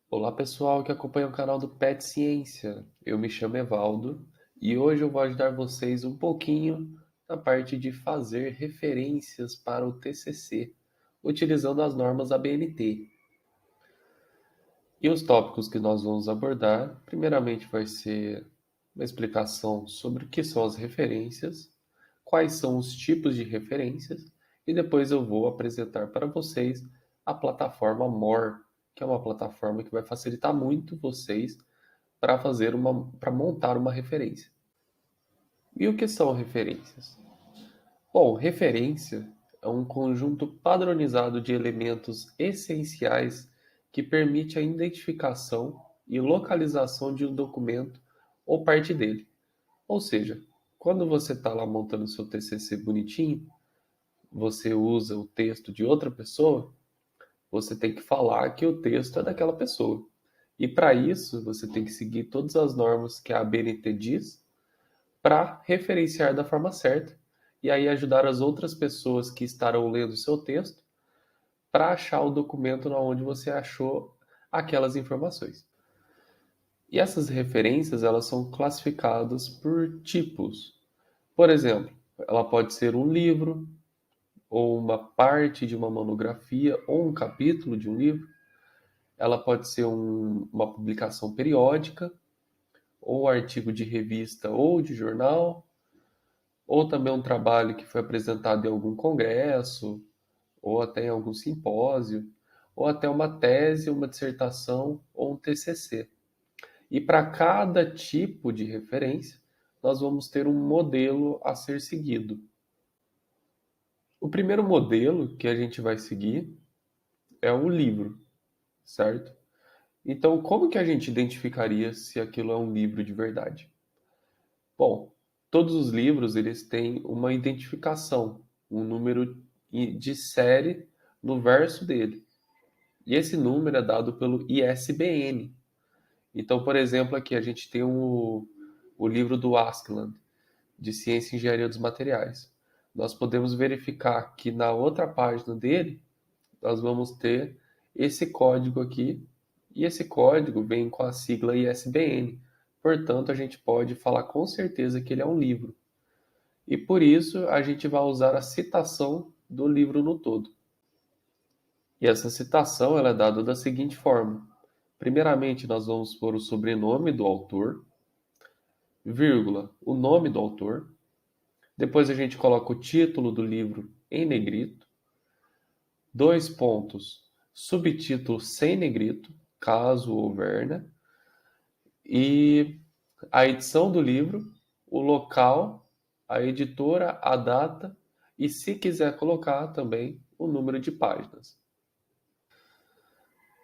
Olá pessoal que acompanha o canal do Pet Ciência. Eu me chamo Evaldo e hoje eu vou ajudar vocês um pouquinho na parte de fazer referências para o TCC, utilizando as normas ABNT. E os tópicos que nós vamos abordar, primeiramente vai ser uma explicação sobre o que são as referências, quais são os tipos de referências e depois eu vou apresentar para vocês a plataforma More, que é uma plataforma que vai facilitar muito vocês para montar uma referência. E o que são referências? Bom, referência é um conjunto padronizado de elementos essenciais que permite a identificação e localização de um documento ou parte dele. Ou seja, quando você está lá montando o seu TCC bonitinho, você usa o texto de outra pessoa, você tem que falar que o texto é daquela pessoa. E para isso, você tem que seguir todas as normas que a ABNT diz para referenciar da forma certa e aí ajudar as outras pessoas que estarão lendo o seu texto para achar o documento onde você achou aquelas informações. E essas referências, elas são classificadas por tipos. Por exemplo, ela pode ser um livro, ou uma parte de uma monografia, ou um capítulo de um livro. Ela pode ser uma publicação periódica, ou artigo de revista ou de jornal, ou também um trabalho que foi apresentado em algum congresso, ou até em algum simpósio, ou até uma tese, uma dissertação ou um TCC. E para cada tipo de referência, nós vamos ter um modelo a ser seguido. O primeiro modelo que a gente vai seguir é o livro, certo? Então, como que a gente identificaria se aquilo é um livro de verdade? Bom, todos os livros eles têm uma identificação, um número de série no verso dele. E esse número é dado pelo ISBN. Então, por exemplo, aqui a gente tem o livro do Askland, de Ciência e Engenharia dos Materiais. Nós podemos verificar que na outra página dele, nós vamos ter esse código aqui, e esse código vem com a sigla ISBN. Portanto, a gente pode falar com certeza que ele é um livro. E por isso, a gente vai usar a citação do livro no todo. E essa citação ela é dada da seguinte forma. Primeiramente, nós vamos pôr o sobrenome do autor, vírgula, o nome do autor. Depois a gente coloca o título do livro em negrito. Dois pontos, subtítulo sem negrito, caso houver, né? E a edição do livro, o local, a editora, a data e, se quiser colocar também, o número de páginas.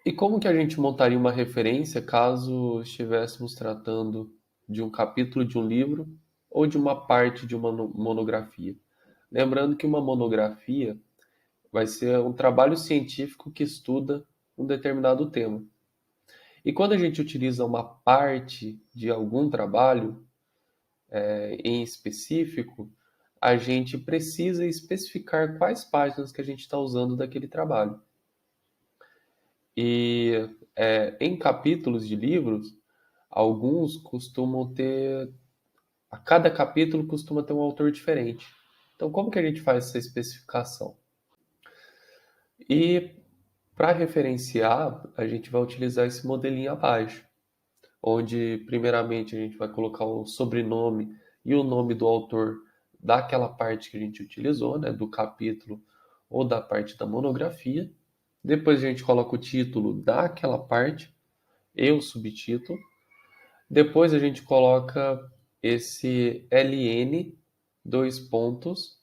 E como que a gente montaria uma referência caso estivéssemos tratando de um capítulo de um livro ou de uma parte de uma monografia? Lembrando que uma monografia vai ser um trabalho científico que estuda um determinado tema. E quando a gente utiliza uma parte de algum trabalho em específico, a gente precisa especificar quais páginas que a gente está usando daquele trabalho. E em capítulos de livros, alguns costumam ter. A cada capítulo costuma ter um autor diferente. Então, como que a gente faz essa especificação? E para referenciar, a gente vai utilizar esse modelinho abaixo, onde primeiramente a gente vai colocar o sobrenome e o nome do autor daquela parte que a gente utilizou, né, do capítulo ou da parte da monografia. Depois a gente coloca o título daquela parte e o subtítulo. Depois a gente coloca esse LN, dois pontos,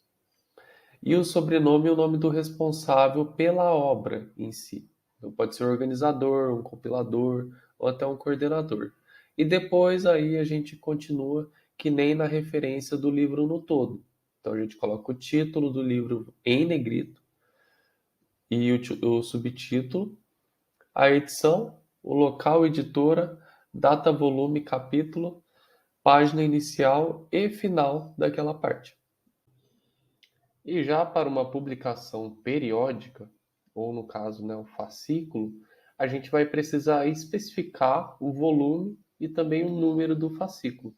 e o sobrenome e o nome do responsável pela obra em si. Então, pode ser um organizador, um compilador ou até um coordenador. E depois aí a gente continua que nem na referência do livro no todo. Então a gente coloca o título do livro em negrito e o subtítulo, a edição, o local, editora, data, volume, capítulo, página inicial e final daquela parte. E já para uma publicação periódica, ou no caso, né, o fascículo, a gente vai precisar especificar o volume e também o número do fascículo.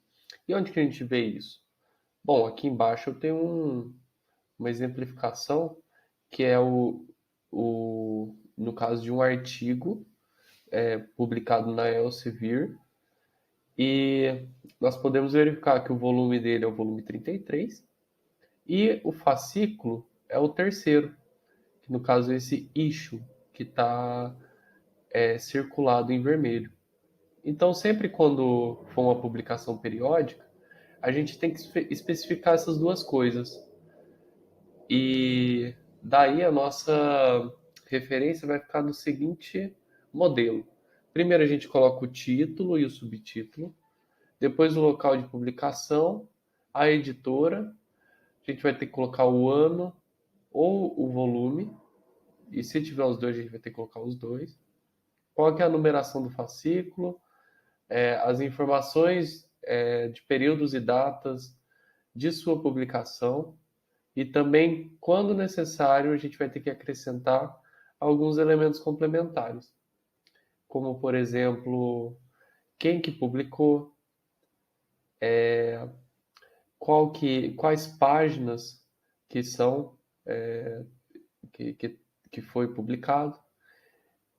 E onde que a gente vê isso? Bom, aqui embaixo eu tenho uma exemplificação que é no caso de um artigo publicado na Elsevier, e nós podemos verificar que o volume dele é o volume 33 e o fascículo é o terceiro, que no caso é esse issue, que está circulado em vermelho. Então, sempre quando for uma publicação periódica, a gente tem que especificar essas duas coisas. E daí a nossa referência vai ficar no seguinte modelo. Primeiro a gente coloca o título e o subtítulo, depois o local de publicação, a editora, a gente vai ter que colocar o ano ou o volume, e se tiver os dois, a gente vai ter que colocar os dois. Qual que é a numeração do fascículo, as informações de períodos e datas de sua publicação, e também, quando necessário, a gente vai ter que acrescentar alguns elementos complementares, como, por exemplo, quem que publicou, quais páginas que são que, que, que foi publicado.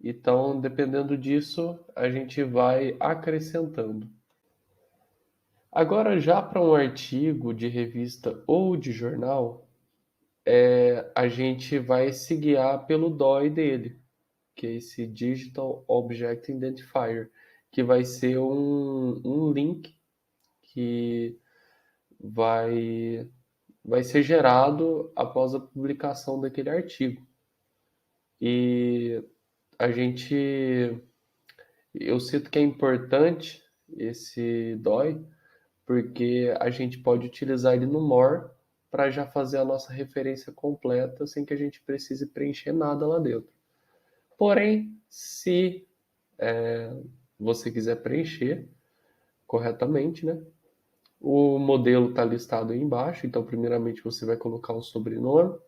Então, dependendo disso, a gente vai acrescentando. Agora, já para um artigo de revista ou de jornal, a gente vai se guiar pelo DOI dele, que é esse Digital Object Identifier, que vai ser um link que vai, vai ser gerado após a publicação daquele artigo. E a gente, eu sinto que é importante esse DOI, porque a gente pode utilizar ele no more para já fazer a nossa referência completa sem que a gente precise preencher nada lá dentro. Porém, se você quiser preencher corretamente, né? O modelo está listado aí embaixo, então primeiramente você vai colocar o sobrenome,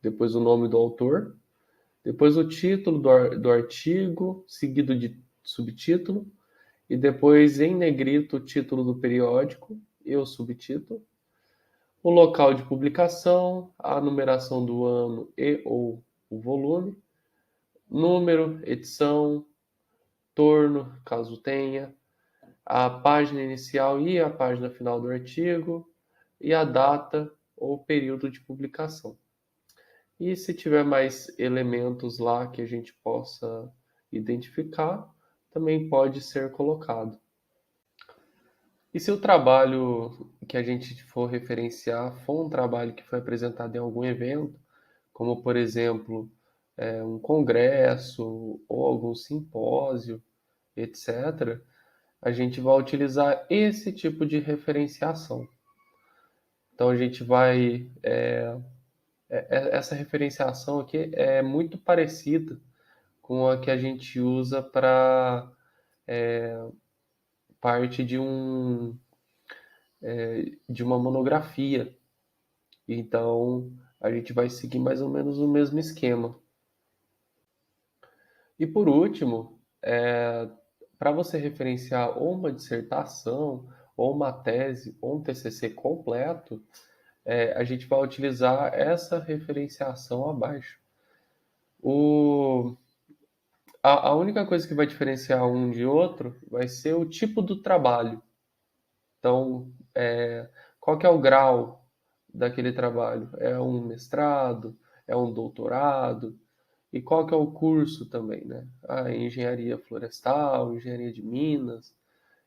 depois o nome do autor, depois o título do artigo, seguido de subtítulo, e depois em negrito o título do periódico e o subtítulo, o local de publicação, a numeração do ano e ou o volume, número, edição, torno, caso tenha, a página inicial e a página final do artigo, e a data ou período de publicação. E se tiver mais elementos lá que a gente possa identificar, também pode ser colocado. E se o trabalho que a gente for referenciar for um trabalho que foi apresentado em algum evento, como por exemplo um congresso ou algum simpósio, etc., a gente vai utilizar esse tipo de referenciação. Então a gente vai. Essa referenciação aqui é muito parecida com a que a gente usa para parte de uma monografia. Então a gente vai seguir mais ou menos o mesmo esquema. E por último, para você referenciar ou uma dissertação, ou uma tese, ou um TCC completo, a gente vai utilizar essa referenciação abaixo. O, a única coisa que vai diferenciar um de outro vai ser o tipo do trabalho. Então, qual que é o grau daquele trabalho? É um mestrado? É um doutorado? E qual que é o curso também, né? Engenharia florestal, engenharia de minas,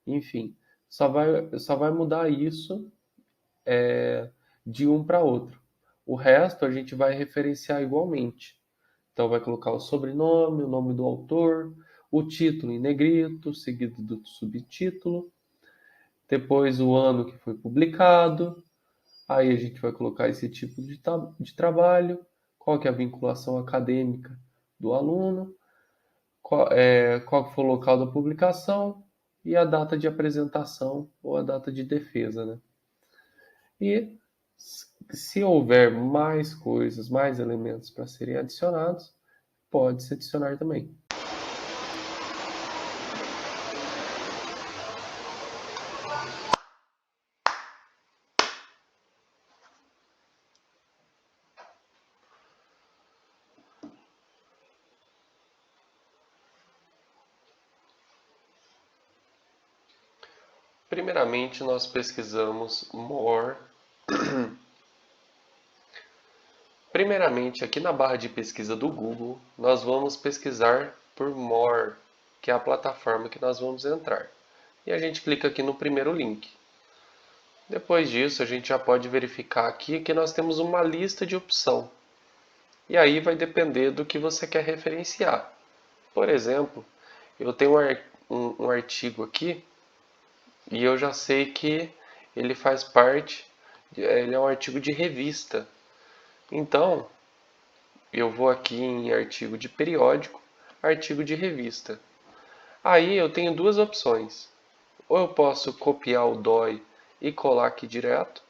enfim. Só vai mudar isso de um para outro. O resto a gente vai referenciar igualmente. Então vai colocar o sobrenome, o nome do autor, o título em negrito, seguido do subtítulo, depois o ano que foi publicado, aí a gente vai colocar esse tipo de trabalho, qual que é a vinculação acadêmica do aluno, qual que foi o local da publicação e a data de apresentação ou a data de defesa, né? E se houver mais coisas, mais elementos para serem adicionados, pode-se adicionar também. Primeiramente, nós pesquisamos more. Primeiramente, aqui na barra de pesquisa do Google, nós vamos pesquisar por more, que é a plataforma que nós vamos entrar. E a gente clica aqui no primeiro link. Depois disso, a gente já pode verificar aqui que nós temos uma lista de opção. E aí vai depender do que você quer referenciar. Por exemplo, eu tenho um artigo aqui e eu já sei que ele faz parte, ele é um artigo de revista. Então, eu vou aqui em artigo de periódico, artigo de revista. Aí eu tenho duas opções. Ou eu posso copiar o DOI e colar aqui direto,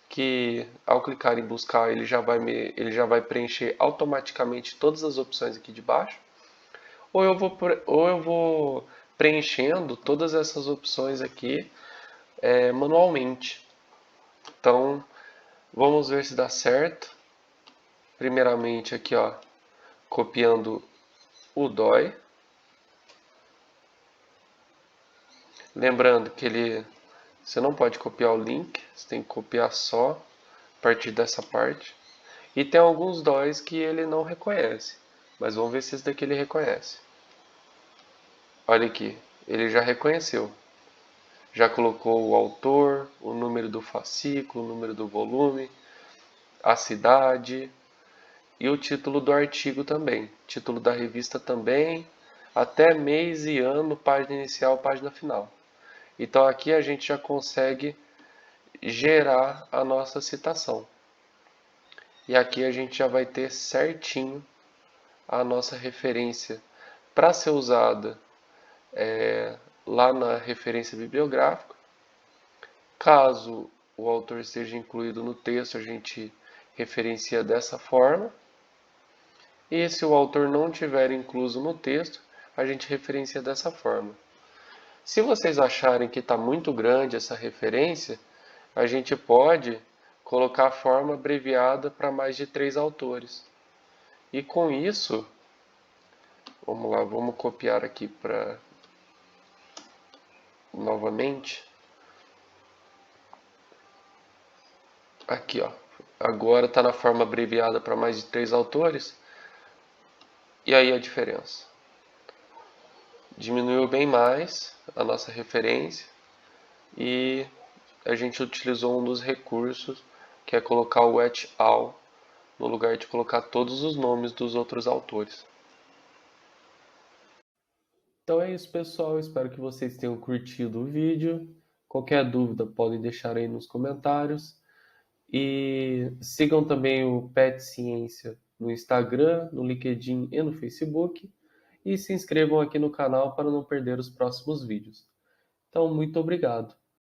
que ao clicar em buscar ele já vai preencher automaticamente todas as opções aqui de baixo. Ou eu vou preenchendo todas essas opções aqui manualmente. Então, vamos ver se dá certo. Primeiramente aqui, ó, copiando o DOI. Lembrando que você não pode copiar o link, você tem que copiar só a partir dessa parte. E tem alguns DOIs que ele não reconhece, mas vamos ver se esse daqui ele reconhece. Olha aqui, ele já reconheceu. Já colocou o autor, o número do fascículo, o número do volume, a cidade e o título do artigo também. Título da revista também, até mês e ano, página inicial, página final. Então aqui a gente já consegue gerar a nossa citação. E aqui a gente já vai ter certinho a nossa referência para ser usada lá na referência bibliográfica. Caso o autor esteja incluído no texto, a gente referencia dessa forma. E se o autor não estiver incluso no texto, a gente referencia dessa forma. Se vocês acharem que está muito grande essa referência, a gente pode colocar a forma abreviada para mais de 3 autores. E com isso, vamos lá, vamos copiar aqui para novamente. Aqui, ó. Agora está na forma abreviada para mais de 3 autores. E aí a diferença. Diminuiu bem mais a nossa referência e a gente utilizou um dos recursos, que é colocar o et al. No lugar de colocar todos os nomes dos outros autores. Então é isso, pessoal. Espero que vocês tenham curtido o vídeo. Qualquer dúvida podem deixar aí nos comentários. E sigam também o Pet Ciência no Instagram, no LinkedIn e no Facebook. E se inscrevam aqui no canal para não perder os próximos vídeos. Então, muito obrigado.